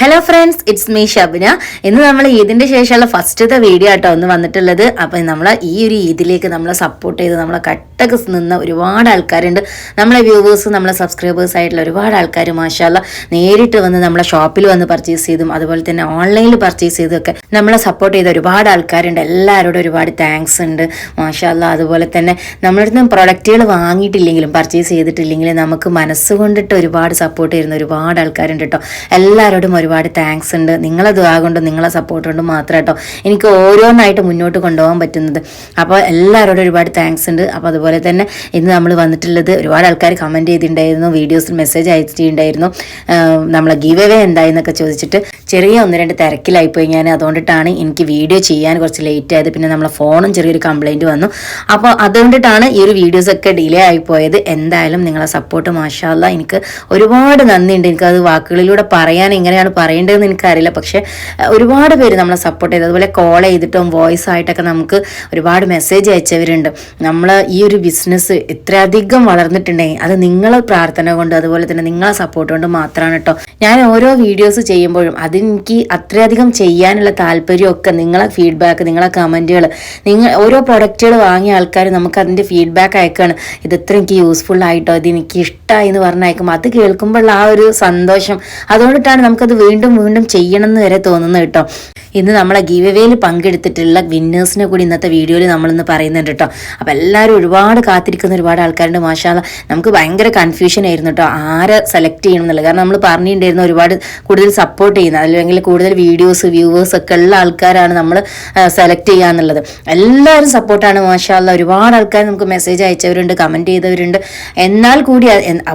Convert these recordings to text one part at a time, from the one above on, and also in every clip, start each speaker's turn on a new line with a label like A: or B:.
A: Hello friends, it's me Shabna. ഇന്ന് നമ്മൾ ഈദിന്റെ ശേഷമുള്ള ഫസ്റ്റത്തെ വീഡിയോ ആട്ടോ ഒന്ന് വന്നിട്ടുള്ളത്. അപ്പം നമ്മൾ ഈ ഒരു ഈദിലേക്ക് നമ്മളെ സപ്പോർട്ട് ചെയ്ത് നമ്മളെ കട്ടക്ക് നിന്ന ഒരുപാട് ആൾക്കാരുണ്ട്. നമ്മളെ വ്യൂവേഴ്സ്, നമ്മളെ സബ്സ്ക്രൈബേഴ്സ് ആയിട്ടുള്ള ഒരുപാട് ആൾക്കാർ മാഷാല്ല നേരിട്ട് വന്ന് നമ്മളെ ഷോപ്പിൽ വന്ന് പർച്ചേസ് ചെയ്തും അതുപോലെ തന്നെ ഓൺലൈനിൽ പർച്ചേസ് ചെയ്തൊക്കെ നമ്മളെ സപ്പോർട്ട് ചെയ്ത ഒരുപാട് ആൾക്കാരുണ്ട്. എല്ലാവരോടും ഒരുപാട് താങ്ക്സ് ഉണ്ട് മാഷാല്ല. അതുപോലെ തന്നെ നമ്മളിടുന്ന് പ്രൊഡക്റ്റുകൾ വാങ്ങിയിട്ടില്ലെങ്കിലും പർച്ചേസ് ചെയ്തിട്ടില്ലെങ്കിലും നമുക്ക് മനസ്സുകൊണ്ടിട്ട് ഒരുപാട് സപ്പോർട്ട് ചെയ്യുന്ന ഒരുപാട് ആൾക്കാരുണ്ട് കേട്ടോ. എല്ലാവരോടും ഒരുപാട് താങ്ക്സ് ഉണ്ട്. നിങ്ങളെ ദുആ കൊണ്ടും നിങ്ങളെ സപ്പോർട്ട് കൊണ്ടും മാത്രം കേട്ടോ എനിക്ക് ഓരോന്നായിട്ട് മുന്നോട്ട് കൊണ്ടുപോകാൻ പറ്റുന്നത്. അപ്പോൾ എല്ലാവരോടും ഒരുപാട് താങ്ക്സ് ഉണ്ട്. അപ്പോൾ അതുപോലെ തന്നെ ഇന്ന് നമ്മൾ വന്നിട്ടുള്ളത് ഒരുപാട് ആൾക്കാർ കമൻറ്റ് ചെയ്തിട്ടുണ്ടായിരുന്നു, വീഡിയോസിൽ മെസ്സേജ് അയച്ചിട്ടുണ്ടായിരുന്നു നമ്മളെ ഗീവ് അവേ എന്തായെന്നൊക്കെ ചോദിച്ചിട്ട്. ചെറിയ ഒന്ന് രണ്ട് തിരക്കിലായിപ്പോയി ഞാൻ, അതുകൊണ്ടിട്ടാണ് എനിക്ക് വീഡിയോ ചെയ്യാൻ കുറച്ച് ലേറ്റ് ആയത്. പിന്നെ നമ്മളെ ഫോണും ചെറിയൊരു കംപ്ലൈൻറ്റ് വന്നു. അപ്പോൾ അതുകൊണ്ടിട്ടാണ് ഈ ഒരു വീഡിയോസൊക്കെ ഡിലേ ആയിപ്പോയത്. എന്തായാലും നിങ്ങളെ സപ്പോർട്ട് മാഷാ അല്ലാ എനിക്ക് ഒരുപാട് നന്ദിയുണ്ട്. എനിക്കത് വാക്കുകളിലൂടെ പറയാൻ എങ്ങനെയാണ് പറയേണ്ടതെന്ന് എനിക്കറിയില്ല. പക്ഷേ ഒരുപാട് പേര് നമ്മളെ സപ്പോർട്ട് ചെയ്ത് അതുപോലെ കോൾ ചെയ്തിട്ടും വോയിസ് ആയിട്ടൊക്കെ നമുക്ക് ഒരുപാട് മെസ്സേജ് അയച്ചവരുണ്ട്. നമ്മൾ ഈ ഒരു ബിസിനസ് ഇത്രയധികം വളർന്നിട്ടുണ്ടെങ്കിൽ അത് നിങ്ങളെ പ്രാർത്ഥന കൊണ്ട് അതുപോലെ തന്നെ നിങ്ങളെ സപ്പോർട്ട് കൊണ്ട് മാത്രമാണ് കേട്ടോ. ഞാൻ ഓരോ വീഡിയോസ് ചെയ്യുമ്പോഴും അതെനിക്ക് അത്രയധികം ചെയ്യാനുള്ള താല്പര്യമൊക്കെ നിങ്ങളെ ഫീഡ്ബാക്ക്, നിങ്ങളെ കമൻറ്റുകൾ, നിങ്ങൾ ഓരോ പ്രൊഡക്റ്റുകൾ വാങ്ങിയ ആൾക്കാർ നമുക്ക് അതിൻ്റെ ഫീഡ്ബാക്ക് അയക്കുകയാണ്. ഇത് ഇത്ര എനിക്ക് യൂസ്ഫുൾ ആയിട്ടോ, ഇത് എനിക്ക് ഇഷ്ടമായി എന്ന് പറഞ്ഞയക്കുമ്പോൾ അത് കേൾക്കുമ്പോഴുള്ള ആ ഒരു സന്തോഷം, അതുകൊണ്ടിട്ടാണ് നമുക്കത് വീണ്ടും വീണ്ടും ചെയ്യണം എന്ന് വരെ തോന്നുന്നത് കേട്ടോ. ഇന്ന് നമ്മളെ ഗീവ് അവേയിൽ പങ്കെടുത്തിട്ടുള്ള വിന്നേഴ്സിനെ കൂടി ഇന്നത്തെ വീഡിയോയിൽ നമ്മളിന്ന് പറയുന്നുണ്ട് കേട്ടോ. അപ്പോൾ എല്ലാവരും ഒരുപാട് കാത്തിരിക്കുന്ന ഒരുപാട് ആൾക്കാരുണ്ട് മാഷാ അല്ലാ. നമുക്ക് ഭയങ്കര കൺഫ്യൂഷൻ ആയിരുന്നു കേട്ടോ ആരെ സെലക്ട് ചെയ്യണം എന്നുള്ളത്. കാരണം നമ്മൾ പറഞ്ഞിട്ടുണ്ടായിരുന്നു ഒരുപാട് കൂടുതൽ സപ്പോർട്ട് ചെയ്യുന്ന അല്ലെങ്കിൽ കൂടുതൽ വീഡിയോസ് വ്യൂവേഴ്സ് ഒക്കെ ഉള്ള ആൾക്കാരാണ് നമ്മൾ സെലക്ട് ചെയ്യുക എന്നുള്ളത്. എല്ലാവരും സപ്പോർട്ടാണ് മാഷാ അല്ലാ. ഒരുപാട് ആൾക്കാർ നമുക്ക് മെസ്സേജ് അയച്ചവരുണ്ട്, കമൻറ്റ് ചെയ്തവരുണ്ട്. എന്നാൽ കൂടി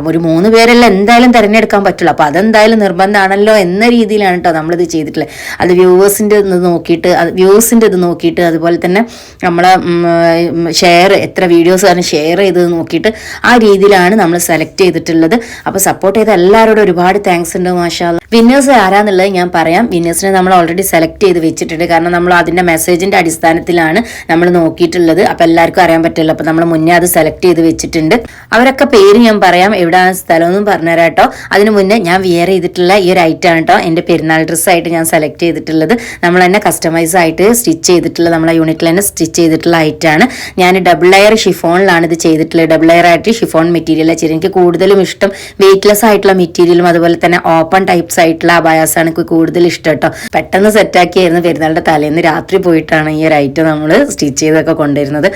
A: ഒരു 3 പേരെല്ലാം എന്തായാലും തിരഞ്ഞെടുക്കാൻ പറ്റുള്ളൂ. അപ്പോൾ അതെന്തായാലും നിർബന്ധമാണല്ലോ എന്ന രീതിയിലാണ് കേട്ടോ നമ്മളിത് ചെയ്തിട്ടുള്ളത്. അത് വ്യൂവേഴ്സിൻ്റെ വ്യൂസിൻ്റെ ഇത് നോക്കിയിട്ട് അതുപോലെ തന്നെ നമ്മളെ ഷെയർ എത്ര വീഡിയോസാണ് ഷെയർ ചെയ്തത് നോക്കിയിട്ട് ആ രീതിയിലാണ് നമ്മൾ സെലക്ട് ചെയ്തിട്ടുള്ളത്. അപ്പോൾ സപ്പോർട്ട് ചെയ്ത എല്ലാവരോടും ഒരുപാട് താങ്ക്സ് ഉണ്ട് മാഷാ അല്ലാ. വിന്നേഴ്സ് ആരാന്നുള്ളത് ഞാൻ പറയാം. വിന്നേഴ്സിനെ നമ്മൾ ഓൾറെഡി സെലക്ട് ചെയ്ത് വെച്ചിട്ടുണ്ട്. കാരണം നമ്മൾ അതിൻ്റെ മെസ്സേജിൻ്റെ അടിസ്ഥാനത്തിലാണ് നമ്മൾ നോക്കിയിട്ടുള്ളത്. അപ്പോൾ എല്ലാവർക്കും അറിയാൻ പറ്റില്ല. അപ്പോൾ നമ്മൾ മുന്നേ അത് സെലക്ട് ചെയ്ത് വെച്ചിട്ടുണ്ട്. അവരൊക്കെ പേര് ഞാൻ പറയാം, എവിടെയാണ് സ്ഥലമെന്നും പറഞ്ഞുതരാം കേട്ടോ. അതിന് മുന്നേ ഞാൻ വിയർ ചെയ്തിട്ടുള്ള ഈ ഒരു ഐറ്റം ആണ് കേട്ടോ എൻ്റെ പെരുന്നാൾ ഡ്രസ്സായിട്ട് ഞാൻ സെലക്ട് ചെയ്തിട്ടുള്ളത്. നമ്മൾ തന്നെ കസ്റ്റമൈസ് ആയിട്ട് സ്റ്റിച്ച് ചെയ്തിട്ടുള്ള നമ്മളെ യൂണിറ്റിൽ തന്നെ സ്റ്റിച്ച് ചെയ്തിട്ടുള്ള ഐറ്റമാണ്. ഞാൻ ഡബിൾ ലെയർ ഷിഫോണിലാണ് ഇത് ചെയ്തിട്ടുള്ളത്. ഡബിൾ ലെയർ ആയിട്ട് ഷിഫോൺ മെറ്റീരിയൽ ചെയ്ത് എനിക്ക് കൂടുതലും ഇഷ്ടം വെയ്റ്റ്ലെസ് ആയിട്ടുള്ള മെറ്റീരിയലും അതുപോലെ തന്നെ ഓപ്പൺ ടൈപ്സ് ആയിട്ടുള്ള അബായാസാണ് എനിക്ക് കൂടുതൽ ഇഷ്ടം കേട്ടോ. പെട്ടെന്ന് സെറ്റാക്കിയായിരുന്നു പെരുന്നാളുടെ തലേന്ന് രാത്രി പോയിട്ടാണ് ഈ ഒരു ഐറ്റം നമ്മൾ സ്റ്റിച്ച് ചെയ്തൊക്കെ കൊണ്ടുവരുന്നത്.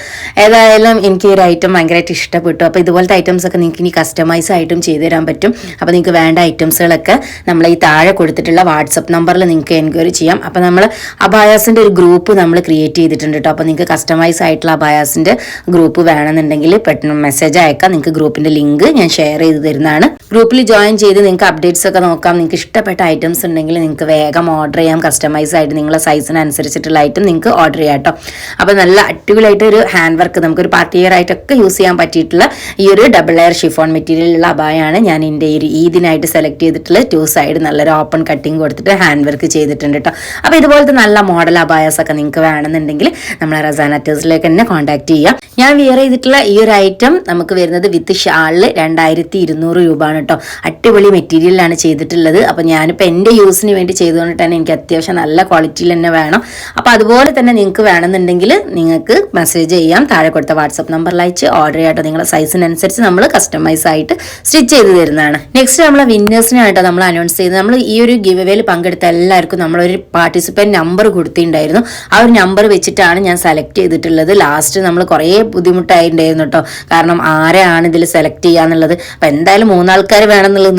A: ഏതായാലും എനിക്ക് ഈ ഒരു ഐറ്റം ഭയങ്കരമായിട്ട് ഇഷ്ടപ്പെട്ടു. അപ്പോൾ ഇതുപോലത്തെ ഐറ്റംസ് ഒക്കെ നിങ്ങൾക്ക് ഇനി കസ്റ്റമൈസ് ആയിട്ടും ചെയ്തു തരാൻ പറ്റും. അപ്പോൾ നിങ്ങൾക്ക് വേണ്ട ഐറ്റംസുകളൊക്കെ നമ്മൾ ഈ താഴെ കൊടുത്തിട്ടുള്ള വാട്സപ്പ് നമ്പറിൽ നിങ്ങൾക്ക് എൻക്വയറി ചെയ്യാം. അപ്പോൾ നമ്മൾ അബായാസിൻ്റെ ഒരു ഗ്രൂപ്പ് നമ്മൾ ക്രിയേറ്റ് ചെയ്തിട്ടുണ്ട് കേട്ടോ. അപ്പോൾ നിങ്ങൾക്ക് കസ്റ്റമൈസ് ആയിട്ടുള്ള അബായാസിൻ്റെ ഗ്രൂപ്പ് വേണമെന്നുണ്ടെങ്കിൽ പെട്ടെന്ന് മെസ്സേജ് അയക്കാം. നിങ്ങൾക്ക് ഗ്രൂപ്പിൻ്റെ ലിങ്ക് ഞാൻ ഷെയർ ചെയ്ത് തരുന്നതാണ്. ഗ്രൂപ്പിൽ ജോയിൻ ചെയ്ത് നിങ്ങൾക്ക് അപ്ഡേറ്റ്സ് ഒക്കെ നോക്കാം. നിങ്ങൾക്ക് ഇഷ്ടപ്പെട്ട ഐറ്റംസ് ഉണ്ടെങ്കിൽ നിങ്ങൾക്ക് വേഗം ഓർഡർ ചെയ്യാം. കസ്റ്റമൈസ് ആയിട്ട് നിങ്ങളുടെ സൈസിനനുസരിച്ചിട്ടുള്ള ഐറ്റം നിങ്ങൾക്ക് ഓർഡർ ചെയ്യാം കേട്ടോ. അപ്പോൾ നല്ല അടിപൊളിയായിട്ട് ഒരു ഹാൻഡ് വർക്ക് നമുക്കൊരു പാർട്ടി വെയർ ആയിട്ടൊക്കെ യൂസ് ചെയ്യാൻ പറ്റിയിട്ടുള്ള ഈ ഒരു ഡബിൾ ലെയർ ഷിഫോൺ മെറ്റീരിയലുള്ള അബായാണ് ഞാൻ എൻ്റെ ഈ ഒരു ഈദിനായിട്ട് സെലക്ട് ചെയ്തിട്ടുള്ള 2 സൈഡ് നല്ലൊരു ഓപ്പൺ കട്ടിങ് കൊടുത്തിട്ട് ഹാൻഡ് വർക്ക് ചെയ്തിട്ടുണ്ട് കേട്ടോ. അപ്പോൾ ഇതുപോലത്തെ നല്ല മോഡൽ അബായാസ് ഒക്കെ നിങ്ങൾക്ക് വേണമെന്നുണ്ടെങ്കിൽ നമ്മളെ റസാന ടേഴ്സിലേക്ക് തന്നെ കോൺടാക്ട് ചെയ്യാം. ഞാൻ വിയർ ചെയ്തിട്ടുള്ള ഈ ഒരു ഐറ്റം നമുക്ക് വരുന്നത് വിത്ത് ഷാളിൽ 2200 രൂപയാണ് കേട്ടോ. അടിപൊളി മെറ്റീരിയലാണ് ചെയ്തിട്ടുള്ളത്. അപ്പോൾ ഞാനിപ്പോൾ എൻ്റെ യൂസിന് വേണ്ടി ചെയ്തുകൊണ്ടിട്ട് തന്നെ എനിക്ക് അത്യാവശ്യം നല്ല ക്വാളിറ്റിയിൽ തന്നെ വേണം. അപ്പോൾ അതുപോലെ തന്നെ നിങ്ങൾക്ക് വേണമെന്നുണ്ടെങ്കിൽ നിങ്ങൾക്ക് മെസ്സേജ് ചെയ്യാം. താഴെ കൊടുത്ത വാട്സപ്പ് നമ്പറിൽ അയച്ച് ഓർഡർ ചെയ്യാട്ടോ. നിങ്ങളുടെ സൈസിനനുസരിച്ച് നമ്മൾ കസ്റ്റമൈസ് ആയിട്ട് സ്റ്റിച്ച് ചെയ്ത് തരുന്നതാണ്. നെക്സ്റ്റ് നമ്മളെ വിന്നേഴ്സിനായിട്ടോ നമ്മൾ അനൗൺസ് ചെയ്ത് നമ്മൾ ഈ ഒരു ഗിവ് അവേയിൽ പങ്കെടുത്ത എല്ലാവർക്കും നമ്മളൊരു പാർട്ടിസിപ്പൻറ്റ് നമ്പർ കൊടുത്തിട്ടുണ്ടായിരുന്നു. ആ ഒരു നമ്പർ വെച്ചിട്ടാണ് ഞാൻ സെലക്ട് ചെയ്തിട്ടുള്ളത്. ലാസ്റ്റ് നമ്മൾ കുറേ ബുദ്ധിമുട്ടായിട്ടുണ്ടായിരുന്നു കേട്ടോ. കാരണം ആരെയാണ് ഇതിൽ സെലക്ട് ചെയ്യാന്നുള്ളത്. അപ്പം എന്തായാലും 3 ആൾക്കാർ വേണമെന്നുള്ളത്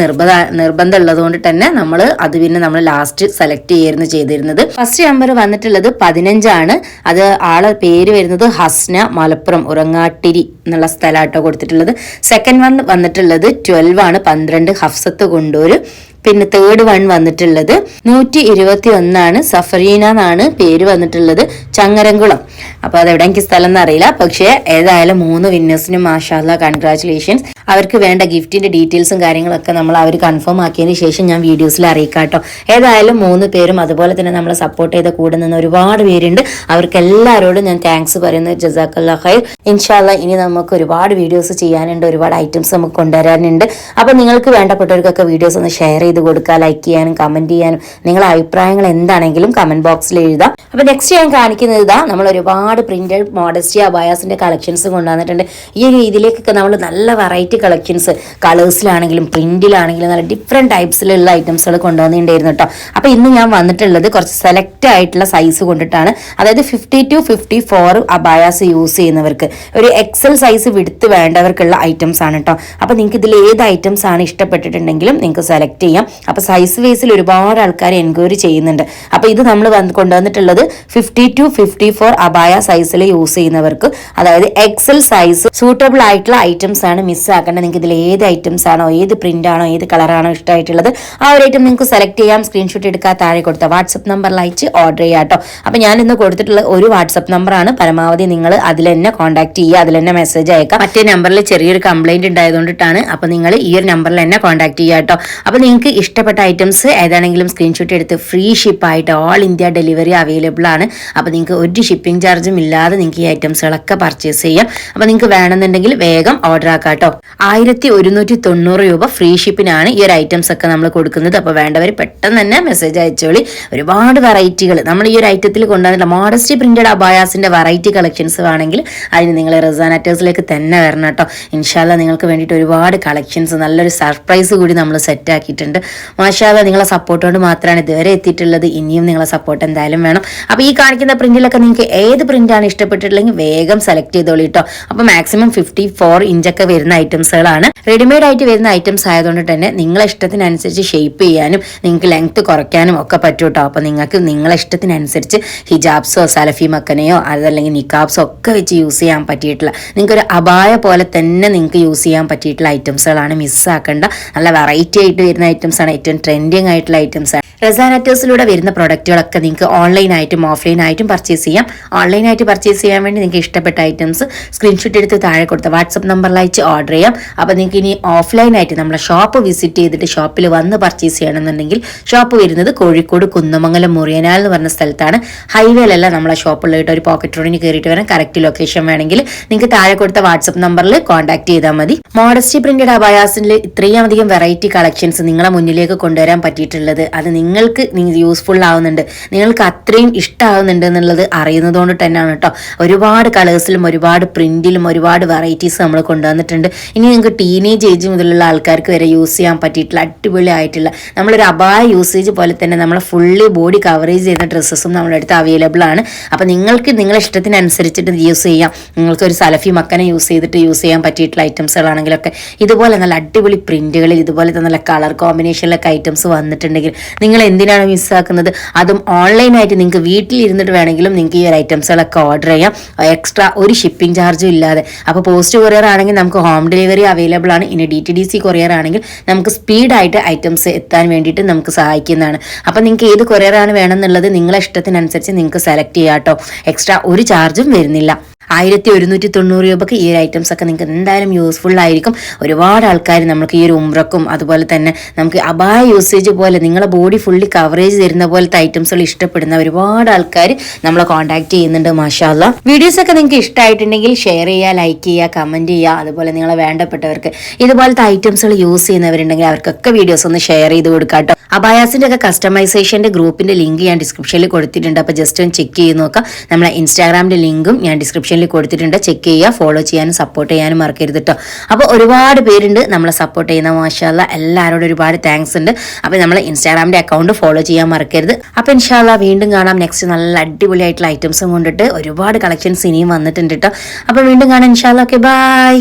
A: നിർബന്ധം ഉള്ളത് കൊണ്ട് തന്നെ നമ്മൾ അത് പിന്നെ നമ്മൾ ലാസ്റ്റ് സെലക്ട് ചെയ്യായിരുന്നു ചെയ്തിരുന്നത്. ഫസ്റ്റ് നമ്പർ വന്നിട്ടുള്ളത് 15 അത് ആളെ പേര് വരുന്നത് ഹസ്ന, മലപ്പുറം ഉറങ്ങാട്ടിരി എന്നുള്ള സ്ഥലമായിട്ടോ കൊടുത്തിട്ടുള്ളത്. സെക്കൻഡ് വൺ വന്നിട്ടുള്ളത് 12 12 ഹഫ്സത്ത് കൊണ്ടൂര്. പിന്നെ തേർഡ് വൺ വന്നിട്ടുള്ളത് 121 സഫറീന എന്നാണ് പേര് വന്നിട്ടുള്ളത്, ചങ്ങരംകുളം. അപ്പോൾ അതെവിടെ എനിക്ക് സ്ഥലം എന്നറിയില്ല. പക്ഷേ ഏതായാലും 3 വിന്നേഴ്സിനും മാഷാ അല്ലാ കൺഗ്രാറ്റുലേഷൻസ്. അവർക്ക് വേണ്ട ഗിഫ്റ്റിന്റെ ഡീറ്റെയിൽസും കാര്യങ്ങളൊക്കെ നമ്മൾ അവർ കൺഫേം ആക്കിയതിന് ശേഷം ഞാൻ വീഡിയോസിൽ അറിയിക്കാം കേട്ടോ. ഏതായാലും 3 പേരും അതുപോലെ തന്നെ നമ്മളെ സപ്പോർട്ട് ചെയ്ത കൂടെ നിന്ന് ഒരുപാട് പേരുണ്ട്. അവർക്ക് എല്ലാവരോടും ഞാൻ താങ്ക്സ് പറയുന്നത്. ജസാക്കല്ലാഹ് ഖൈർ. ഇൻഷാ അല്ലാ ഇനി നമുക്ക് ഒരുപാട് വീഡിയോസ് ചെയ്യാനുണ്ട്, ഒരുപാട് ഐറ്റംസ് നമുക്ക് കൊണ്ടുവരാനുണ്ട്. അപ്പോൾ നിങ്ങൾക്ക് വേണ്ടപ്പെട്ടവർക്കൊക്കെ വീഡിയോസ് ഒന്ന് ഷെയർ ചെയ്ത് ചെയ്ത് കൊടുക്കുക, ലൈക്ക് ചെയ്യാനും കമന്റ് ചെയ്യാനും നിങ്ങളുടെ അഭിപ്രായങ്ങൾ എന്താണെങ്കിലും കമന്റ് ബോക്സിൽ എഴുതാം. അപ്പൊ നെക്സ്റ്റ് ഞാൻ കാണിക്കുന്നത് ഇതാ നമ്മൾ ഒരുപാട് പ്രിന്റഡ് മോഡസ്റ്റി അബായാസിന്റെ കളക്ഷൻസ് കൊണ്ടുവന്നിട്ടുണ്ട്. ഈ ഒരു രീതിയിലേക്കൊക്കെ നമ്മൾ നല്ല വെറൈറ്റി കളക്ഷൻസ് കളേഴ്സിലാണെങ്കിലും പ്രിന്റിലാണെങ്കിലും നല്ല ഡിഫറെന്റ് ടൈപ്സിലുള്ള ഐറ്റംസുകൾ കൊണ്ടുവന്നിട്ടുണ്ടായിരുന്നു കേട്ടോ. അപ്പൊ ഇന്ന് ഞാൻ വന്നിട്ടുള്ളത് കുറച്ച് സെലക്ട് ആയിട്ടുള്ള സൈസ് കൊണ്ടിട്ടാണ്. അതായത് 50 to 54 അബായാസ് യൂസ് ചെയ്യുന്നവർക്ക്, ഒരു എക്സൽ സൈസ് വിടുത്ത് വേണ്ടവർക്കുള്ള ഐറ്റംസ് ആണ് കേട്ടോ. അപ്പൊ നിങ്ങൾക്ക് ഇതിൽ ഏത് ഐറ്റംസ് ആണ് ഇഷ്ടപ്പെട്ടിട്ടുണ്ടെങ്കിലും നിങ്ങൾക്ക് സെലക്ട് ചെയ്യാം. അപ്പൊ സൈസ് വേസിൽ ഒരുപാട് ആൾക്കാർ എൻക്വയറി ചെയ്യുന്നുണ്ട്. അപ്പൊ ഇത് നമ്മൾ കൊണ്ടുവന്നിട്ടുള്ളത് 50 to 54 അബായ സൈസിൽ യൂസ് ചെയ്യുന്നവർക്ക്, അതായത് എക്സൽ സൈസ് സൂട്ടബിൾ ആയിട്ടുള്ള ഐറ്റംസ് ആണ്. മിസ്സാക്കേണ്ട. നിങ്ങൾക്ക് ഇതിൽ ഏത് ഐറ്റംസ് ആണോ, ഏത് പ്രിന്റ് ആണോ, ഏത് കളറാണോ ഇഷ്ടമായിട്ടുള്ളത് ആ ഒരു ഐറ്റം നിങ്ങൾക്ക് സെലക്ട് ചെയ്യാം. സ്ക്രീൻഷോട്ട് എടുക്കാൻ താഴെ കൊടുത്ത വാട്സപ്പ് നമ്പറിൽ അയച്ച് ഓർഡർ ചെയ്യാം കേട്ടോ. അപ്പൊ ഞാൻ ഇന്ന് കൊടുത്തിട്ടുള്ള ഒരു വാട്സപ്പ് നമ്പറാണ്. പരമാവധി നിങ്ങൾ അതിൽ തന്നെ കോൺടാക്ട് ചെയ്യുക, അതിൽ തന്നെ മെസ്സേജ് അയക്കാം. മറ്റേ നമ്പറിൽ ചെറിയൊരു കംപ്ലൈന്റ് ഉണ്ടായതുകൊണ്ടിട്ടാണ്. അപ്പൊ നിങ്ങൾ ഈ ഒരു നമ്പറിൽ തന്നെ കോൺടാക്ട് ചെയ്യുക കേട്ടോ. അപ്പൊ നിങ്ങൾക്ക് ഇഷ്ടപ്പെട്ട ഐറ്റംസ് ഏതാണെങ്കിലും സ്ക്രീൻഷോട്ട് എടുത്ത് ഫ്രീ ഷിപ്പായിട്ട് ഓൾ ഇന്ത്യ ഡെലിവറി അവൈലബിൾ ആണ്. അപ്പോൾ നിങ്ങൾക്ക് ഒരു ഷിപ്പിംഗ് ചാർജും ഇല്ലാതെ നിങ്ങൾക്ക് ഈ ഐറ്റംസുകളൊക്കെ പർച്ചേസ് ചെയ്യാം. അപ്പോൾ നിങ്ങൾക്ക് വേണമെന്നുണ്ടെങ്കിൽ വേഗം ഓർഡർ ആക്കാം കേട്ടോ. 1190 രൂപ ഫ്രീ ഷിപ്പിനാണ് ഈ ഒരു ഐറ്റംസ് ഒക്കെ നമ്മൾ കൊടുക്കുന്നത്. അപ്പോൾ വേണ്ടവർ പെട്ടെന്ന് തന്നെ മെസ്സേജ് അയച്ചോളി. ഒരുപാട് വെറൈറ്റികൾ നമ്മൾ ഈ ഒരു ഐറ്റത്തിൽ കൊണ്ടുവന്നിട്ടുള്ള മോഡസ്റ്റി പ്രിന്റഡ് അബായാസിന്റെ വെറൈറ്റി കളക്ഷൻസ് വേണമെങ്കിൽ അതിന് നിങ്ങൾ റസാനറ്റേഴ്സിലേക്ക് തന്നെ വരണം കേട്ടോ. ഇൻഷാല്ല നിങ്ങൾക്ക് വേണ്ടിയിട്ട് ഒരുപാട് കളക്ഷൻസ്, നല്ലൊരു സർപ്രൈസ് കൂടി നമ്മൾ സെറ്റ് ആക്കിയിട്ടുണ്ട്. മാഷാല്ല നിങ്ങളെ സപ്പോർട്ട് കൊണ്ട് മാത്രമാണ് ഇതുവരെ എത്തിയിട്ടുള്ളത്. ഇനിയും നിങ്ങളെ സപ്പോർട്ട് എന്തായാലും വേണം. അപ്പോൾ ഈ കാണിക്കുന്ന പ്രിന്റിലൊക്കെ നിങ്ങൾക്ക് ഏത് പ്രിന്റാണ് ഇഷ്ടപ്പെട്ടിട്ടുണ്ടെങ്കിൽ വേഗം സെലക്ട് ചെയ്തോളൂ കേട്ടോ. അപ്പോൾ മാക്സിമം 54 ഇഞ്ചൊക്കെ വരുന്ന ഐറ്റംസുകളാണ്. റെഡിമെയ്ഡ് ആയിട്ട് വരുന്ന ഐറ്റംസ് ആയതുകൊണ്ട് തന്നെ നിങ്ങളെ ഇഷ്ടത്തിനനുസരിച്ച് ഷേപ്പ് ചെയ്യാനും നിങ്ങൾക്ക് ലെങ്ത് കുറയ്ക്കാനും ഒക്കെ പറ്റും കേട്ടോ. അപ്പോൾ നിങ്ങൾക്ക് നിങ്ങളെ ഇഷ്ടത്തിനനുസരിച്ച് ഹിജാബ്സോ സലഫി മക്കനെയോ അതല്ലെങ്കിൽ നിക്കാബ്സോ ഒക്കെ വെച്ച് യൂസ് ചെയ്യാൻ പറ്റിയിട്ടുള്ള, നിങ്ങൾക്കൊരു അബായ പോലെ തന്നെ നിങ്ങൾക്ക് യൂസ് ചെയ്യാൻ പറ്റിയിട്ടുള്ള ഐറ്റംസുകളാണ്. മിസ്സാക്കേണ്ട. നല്ല വെറൈറ്റി ആയിട്ട് വരുന്ന ഐറ്റംസ് ആണ്. ഏറ്റവും ട്രെൻഡിങ് ആയിട്ടുള്ള ഐറ്റംസ് ആണ്. റസാനറ്റേഴ്സിലൂടെ വരുന്ന പ്രൊഡക്റ്റുകളൊക്കെ നിങ്ങൾക്ക് ഓൺലൈനായിട്ടും ഓഫ്ലൈനായിട്ടും പർച്ചേസ് ചെയ്യാം. ഓൺലൈനായിട്ട് പർച്ചേസ് ചെയ്യാൻ വേണ്ടി നിങ്ങൾക്ക് ഇഷ്ടപ്പെട്ട ഐറ്റംസ് സ്ക്രീൻഷോട്ട് എടുത്ത് താഴെ കൊടുത്ത വാട്സപ്പ് നമ്പറിൽ അയച്ച് ഓർഡർ ചെയ്യാം. അപ്പോൾ നിങ്ങൾക്ക് ഇനി ഓഫ്ലൈനായിട്ട് നമ്മളെ ഷോപ്പ് വിസിറ്റ് ചെയ്തിട്ട് ഷോപ്പിൽ വന്ന് പർച്ചേസ് ചെയ്യണമെന്നുണ്ടെങ്കിൽ ഷോപ്പ് വരുന്നത് കോഴിക്കോട് കുന്നമംഗലം മുറിയനാൽ എന്ന് പറഞ്ഞ സ്ഥലത്താണ്. ഹൈവേയിലല്ല നമ്മളെ ഷോപ്പുള്ളതായിട്ട് ഒരു പോക്കറ്റ് റോഡിന് കയറിയിട്ട് വരാൻ കറക്റ്റ് ലൊക്കേഷൻ വേണമെങ്കിൽ നിങ്ങൾക്ക് താഴെ കൊടുത്ത വാട്സപ്പ് നമ്പറിൽ കോൺടാക്ട് ചെയ്താൽ മതി. മോഡസ്റ്റി പ്രിന്റഡ് അബായാസിൽ ഇത്രയും അധികം വെറൈറ്റി കളക്ഷൻസ് നിങ്ങളെ മുന്നിലേക്ക് കൊണ്ടുവരാൻ പറ്റിയിട്ടുള്ളത് അത് നിങ്ങൾക്ക് യൂസ്ഫുൾ ആവുന്നുണ്ട്, നിങ്ങൾക്ക് അത്രയും ഇഷ്ടമാവുന്നുണ്ട് എന്നുള്ളത് അറിയുന്നത് കൊണ്ട് തന്നെയാണ് കേട്ടോ. ഒരുപാട് കളേഴ്സിലും ഒരുപാട് പ്രിന്റിലും ഒരുപാട് വെറൈറ്റീസ് നമ്മൾ കൊണ്ടുവന്നിട്ടുണ്ട്. ഇനി നിങ്ങൾക്ക് ടീനേജ് ഏജ് മുതലുള്ള ആൾക്കാർക്ക് വരെ യൂസ് ചെയ്യാൻ പറ്റിയിട്ടുള്ള അടിപൊളിയായിട്ടുള്ള നമ്മളൊരു അബായ യൂസേജ് പോലെ തന്നെ നമ്മളെ ഫുള്ളി ബോഡി കവറേജ് ചെയ്യുന്ന ഡ്രസ്സസും നമ്മുടെ അടുത്ത് അവൈലബിൾ ആണ്. അപ്പോൾ നിങ്ങൾക്ക് നിങ്ങളുടെ ഇഷ്ടത്തിനനുസരിച്ചിട്ട് യൂസ് ചെയ്യാം. നിങ്ങൾക്ക് ഒരു സലഫി മക്കനെ യൂസ് ചെയ്തിട്ട് യൂസ് ചെയ്യാൻ പറ്റിയിട്ടുള്ള ഐറ്റംസുകളാണെങ്കിലൊക്കെ ഇതുപോലെ നല്ല അടിപൊളി പ്രിന്റുകളിൽ ഇതുപോലത്തെ നല്ല കളർ കോമ്പിനേഷനിലൊക്കെ ഐറ്റംസ് വന്നിട്ടുണ്ടെങ്കിൽ നിങ്ങൾ എന്തിനാണ് മിസ്സാക്കുന്നത്? അതും ഓൺലൈനായിട്ട് നിങ്ങൾക്ക് വീട്ടിൽ ഇരുന്നിട്ട് വേണമെങ്കിലും നിങ്ങൾക്ക് ഈ ഒരു ഐറ്റംസുകളൊക്കെ ഓർഡർ ചെയ്യാം, എക്സ്ട്രാ ഒരു ഷിപ്പിംഗ് ചാർജും ഇല്ലാതെ. അപ്പോൾ പോസ്റ്റ് കൊറിയർ ആണെങ്കിൽ നമുക്ക് ഹോം ഡെലിവറി അവൈലബിൾ ആണ്. ഇനി DTDC കൊറിയർ ആണെങ്കിൽ നമുക്ക് സ്പീഡായിട്ട് ഐറ്റംസ് എത്താൻ വേണ്ടിയിട്ട് നമുക്ക് സഹായിക്കുന്നതാണ്. അപ്പോൾ നിങ്ങൾക്ക് ഏത് കൊറിയറാണ് വേണമെന്നുള്ളത് നിങ്ങളെ ഇഷ്ടത്തിനനുസരിച്ച് നിങ്ങൾക്ക് സെലക്ട് ചെയ്യാം കേട്ടോ. എക്സ്ട്രാ ഒരു ചാർജും വരുന്നില്ല. 1190 രൂപക്ക് ഈ ഒരു ഐറ്റംസ് ഒക്കെ നിങ്ങൾക്ക് എന്തായാലും യൂസ്ഫുൾ ആയിരിക്കും. ഒരുപാട് ആൾക്കാർ നമുക്ക് ഈ ഒരു ഉംറക്കും അതുപോലെ തന്നെ നമുക്ക് അബായ യൂസേജ് പോലെ നിങ്ങളെ ബോഡി ഫുള്ളി കവറേജ് തരുന്ന പോലത്തെ ഐറ്റംസുകൾ ഇഷ്ടപ്പെടുന്ന ഒരുപാട് ആൾക്കാർ നമ്മളെ കോൺടാക്ട് ചെയ്യുന്നുണ്ട്. മാഷാ അല്ലാ. വീഡിയോസ് ഒക്കെ നിങ്ങൾക്ക് ഇഷ്ടമായിട്ടുണ്ടെങ്കിൽ ഷെയർ ചെയ്യുക, ലൈക്ക് ചെയ്യുക, കമന്റ് ചെയ്യുക. അതുപോലെ നിങ്ങളെ വേണ്ടപ്പെട്ടവർക്ക് ഇതുപോലത്തെ ഐറ്റംസുകൾ യൂസ് ചെയ്യുന്നവരുണ്ടെങ്കിൽ അവർക്കൊക്കെ വീഡിയോസ് ഒന്ന് ഷെയർ ചെയ്ത് കൊടുക്കാം കേട്ടോ. അബായാസിന്റെ ഒക്കെ കസ്റ്റമൈസേഷന്റെ ഗ്രൂപ്പിന്റെ ലിങ്ക് ഞാൻ ഡിസ്ക്രിപ്ഷനിൽ കൊടുത്തിട്ടുണ്ട്. അപ്പോൾ ജസ്റ്റ് ഒന്ന് ചെക്ക് ചെയ്ത് നോക്കാം. നമ്മളെ ഇൻസ്റ്റാഗ്രാമിന്റെ ലിങ്കും ഞാൻ ഡിസ്ക്രിപ്ഷനിൽ കൊടുത്തിട്ടുണ്ട്. ചെക്ക് ചെയ്യുക, ഫോളോ ചെയ്യാനും സപ്പോർട്ട് ചെയ്യാനും മറക്കരുത് കേട്ടോ. അപ്പോൾ ഒരുപാട് പേരുണ്ട് നമ്മളെ സപ്പോർട്ട് ചെയ്യുന്ന. മാഷാ അല്ലാ. എല്ലാവരോടും ഒരുപാട് താങ്ക്സ് ഉണ്ട്. അപ്പോൾ നമ്മളെ ഇൻസ്റ്റാഗ്രാമിന്റെ അക്കൗണ്ട് ഫോളോ ചെയ്യാൻ മറക്കരുത്. അപ്പോൾ ഇൻഷാ അല്ലാ വീണ്ടും കാണാം. നെക്സ്റ്റ് നല്ല അടിപൊളിയായിട്ടുള്ള ഐറ്റംസും കൊണ്ടിട്ട് ഒരുപാട് കളക്ഷൻസ് ഇനിയും വന്നിട്ടുണ്ട് കേട്ടോ. അപ്പോൾ വീണ്ടും കാണാം ഇൻഷാ അല്ലാ. Okay, by.